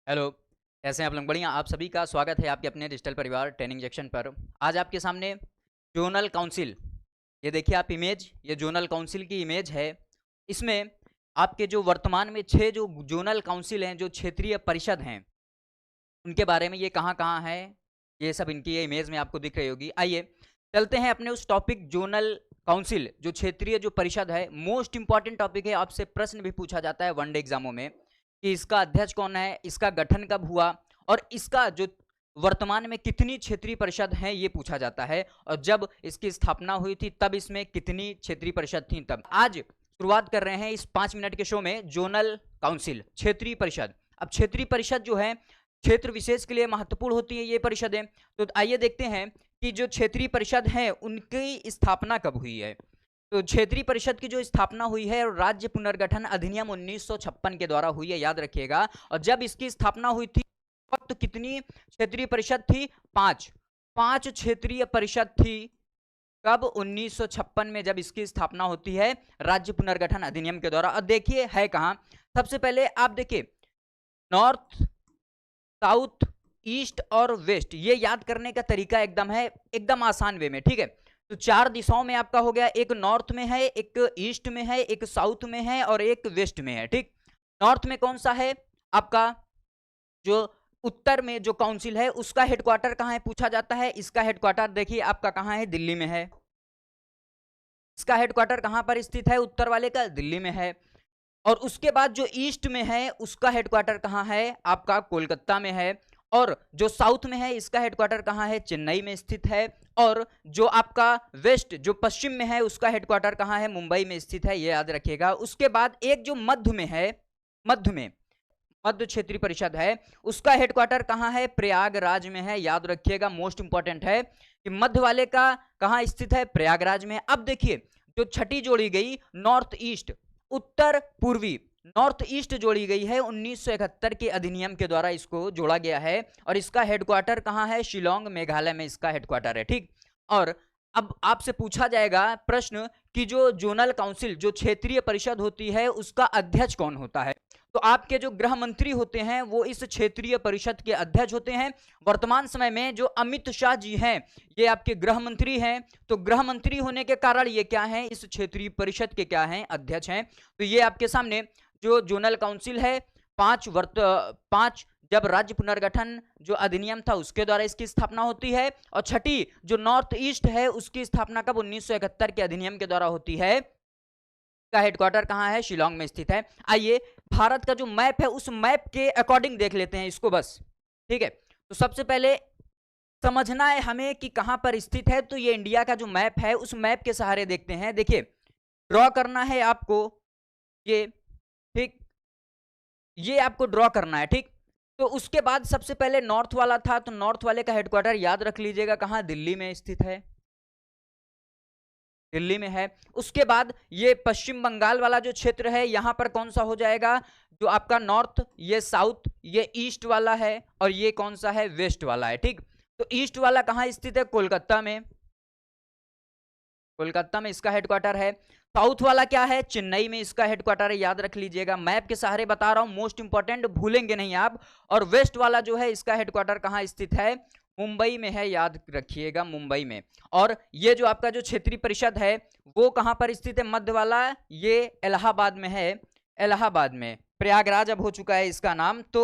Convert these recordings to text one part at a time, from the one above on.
Hello. कैसे हैं आप लोग? बढ़िया। आप सभी का स्वागत है आपके अपने डिजिटल परिवार ट्रेनिंग जंक्शन पर। आज आपके सामने जोनल काउंसिल, ये देखिए आप इमेज, ये जोनल काउंसिल की इमेज है। इसमें आपके जो वर्तमान में 6 जो जोनल काउंसिल हैं, जो क्षेत्रीय परिषद हैं, उनके बारे में ये कहाँ-कहाँ है, ये सब इनकी ये इमेज में आपको दिख रही होगी। आइए चलते हैं अपने उस टॉपिक जोनल काउंसिल, जो क्षेत्रीय जो परिषद है। मोस्ट इंपॉर्टेंट टॉपिक है, आपसे प्रश्न भी पूछा जाता है वनडे एग्जामों में कि इसका अध्यक्ष कौन है, इसका गठन कब हुआ और इसका जो वर्तमान में कितनी क्षेत्रीय परिषद हैं ये पूछा जाता है, और जब इसकी स्थापना हुई थी तब इसमें कितनी क्षेत्रीय परिषद थी। तब आज शुरुआत कर रहे हैं इस 5 मिनट के शो में जोनल काउंसिल, क्षेत्रीय परिषद। अब क्षेत्रीय परिषद जो है क्षेत्र विशेष के लिए महत्वपूर्ण होती है ये परिषदें। तो आइए देखते हैं कि जो क्षेत्रीय परिषद हैं उनकी स्थापना कब हुई है। तो क्षेत्रीय परिषद की जो स्थापना हुई है राज्य पुनर्गठन अधिनियम 1956 के द्वारा हुई है, याद रखिएगा। और जब इसकी स्थापना हुई थी तो कितनी क्षेत्रीय परिषद थी? 5 क्षेत्रीय परिषद थी। कब? 1956 में जब इसकी स्थापना होती है राज्य पुनर्गठन अधिनियम के द्वारा। और देखिए है कहां। सबसे पहले आप देखिए नॉर्थ, साउथ, ईस्ट और वेस्ट, ये याद करने का तरीका एकदम आसान वे में, ठीक है। तो 4 दिशाओं में आपका हो गया, एक नॉर्थ में है, एक ईस्ट में है, एक साउथ में है और एक वेस्ट में है, ठीक। नॉर्थ में कौन सा है आपका? जो उत्तर में जो काउंसिल है उसका हेडक्वार्टर कहां है पूछा जाता है। इसका हेडक्वार्टर देखिए आपका कहां है? दिल्ली में है। इसका हेडक्वार्टर कहां पर स्थित है? उत्तर वाले का दिल्ली में है। और उसके बाद जो ईस्ट में है उसका हेडक्वार्टर कहां है? आपका कोलकाता में है। और जो साउथ में है इसका हेडक्वार्टर कहां है? चेन्नई में स्थित है। और जो आपका वेस्ट, जो पश्चिम में है, उसका हेडक्वार्टर कहां है? मुंबई में स्थित है, ये याद रखिएगा। उसके बाद एक जो मध्य में है, मध्य क्षेत्रीय परिषद है, उसका हेडक्वार्टर कहां है? प्रयागराज में है, याद रखिएगा। मोस्ट इंपॉर्टेंट है कि मध्य वाले का कहां स्थित है? प्रयागराज में। अब देखिए जो छठी जोड़ी गई नॉर्थ ईस्ट, उत्तर पूर्वी, नॉर्थ ईस्ट जोड़ी गई है 1971 के अधिनियम के द्वारा इसको जोड़ा गया है। और इसका हेडक्वार्टर कहां है? शिलोंग, मेघालय में इसका हेडक्वार्टर है, ठीक। और अब आपसे पूछा जाएगा प्रश्न कि जो जोनल काउंसिल, जो क्षेत्रीय परिषद होती है, उसका अध्यक्ष कौन होता है। तो आपके जो गृह मंत्री होते हैं वो इस क्षेत्रीय परिषद के अध्यक्ष होते हैं। वर्तमान समय में जो अमित शाह जी हैं ये आपके गृह मंत्री हैं। तो गृह मंत्री होने के कारण ये क्या हैं? इस क्षेत्रीय परिषद के क्या हैं? अध्यक्ष हैं। तो ये आपके सामने जो जोनल काउंसिल है, 5 जब राज्य पुनर्गठन जो अधिनियम था उसके द्वारा इसकी स्थापना होती है। और छठी जो नॉर्थ ईस्ट है उसकी स्थापना कब? 1971 के अधिनियम के द्वारा होती है। का हेडक्वार्टर कहां है? शिलोंग में स्थित है। आइए भारत का जो मैप है उस मैप के अकॉर्डिंग देख लेते हैं इसको बस, ठीक है। तो सबसे पहले समझना है हमें कि कहां पर स्थित है। तो ये इंडिया का जो मैप है उस मैप के सहारे देखते हैं। देखिए ड्रॉ करना है आपको ये, ठीक, ये आपको ड्रॉ करना है, ठीक। तो उसके बाद सबसे पहले नॉर्थ वाला था, तो नॉर्थ वाले का हेडक्वार्टर याद रख लीजिएगा कहां? दिल्ली में स्थित है, दिल्ली में है। उसके बाद ये पश्चिम बंगाल वाला जो क्षेत्र है यहां पर कौन सा हो जाएगा? जो आपका नॉर्थ, ये साउथ, ये ईस्ट वाला है और ये कौन सा है? वेस्ट वाला है, ठीक। तो ईस्ट वाला कहां स्थित है? कोलकाता में, कोलकाता में इसका हेडक्वार्टर है। साउथ वाला क्या है? चेन्नई में इसका हेडक्वार्टर है, याद रख लीजिएगा। मैप के सहारे बता रहा हूं, मोस्ट इंपॉर्टेंट, भूलेंगे नहीं आप। और वेस्ट वाला जो है इसका हेडक्वार्टर कहां स्थित है? मुंबई में है, याद रखिएगा, मुंबई में। और ये जो आपका जो क्षेत्रीय परिषद है वो कहां पर स्थित है? मध्य वाला ये इलाहाबाद में है, इलाहाबाद में। प्रयागराज अब हो चुका है इसका नाम। तो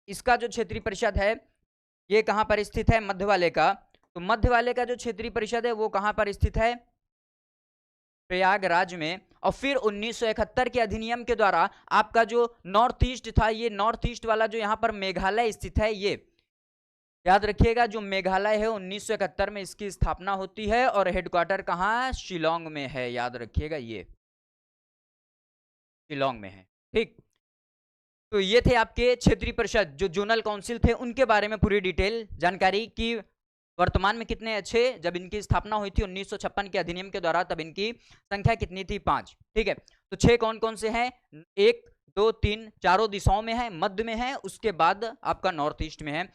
इसका जो क्षेत्रीय परिषद है ये कहां पर स्थित है? मध्य वाले का। तो मध्य वाले का जो क्षेत्रीय परिषद है वो कहां पर स्थित है? प्रयागराज में। और फिर 1971 के अधिनियम के द्वारा आपका जो नॉर्थ ईस्ट था, ये नॉर्थ ईस्ट वाला जो यहां पर मेघालय स्थित है, ये याद रखिएगा, जो मेघालय है 1971 में इसकी स्थापना होती है और हेडक्वार्टर कहां? शिलोंग में है, याद रखिएगा, ये शिलोंग में है, ठीक। तो ये थे आपके क्षेत्रीय परिषद, जो जोनल काउंसिल थे, उनके बारे में पूरी डिटेल जानकारी की वर्तमान में कितने अच्छे, जब इनकी स्थापना हुई थी 1956 के अधिनियम के द्वारा तब इनकी संख्या कितनी थी? 5, ठीक है। तो 6 कौन कौन से हैं? 1 2 3 चारों दिशाओं में है, मध्य में है, उसके बाद आपका नॉर्थ ईस्ट में है।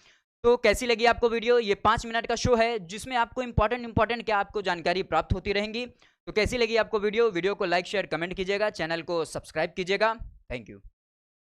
तो कैसी लगी आपको वीडियो? ये 5 मिनट का शो है जिसमें आपको इंपॉर्टेंट क्या आपको जानकारी प्राप्त होती रहेंगी। तो कैसी लगी आपको वीडियो? वीडियो को लाइक शेयर कमेंट कीजिएगा, चैनल को सब्सक्राइब कीजिएगा। Thank you.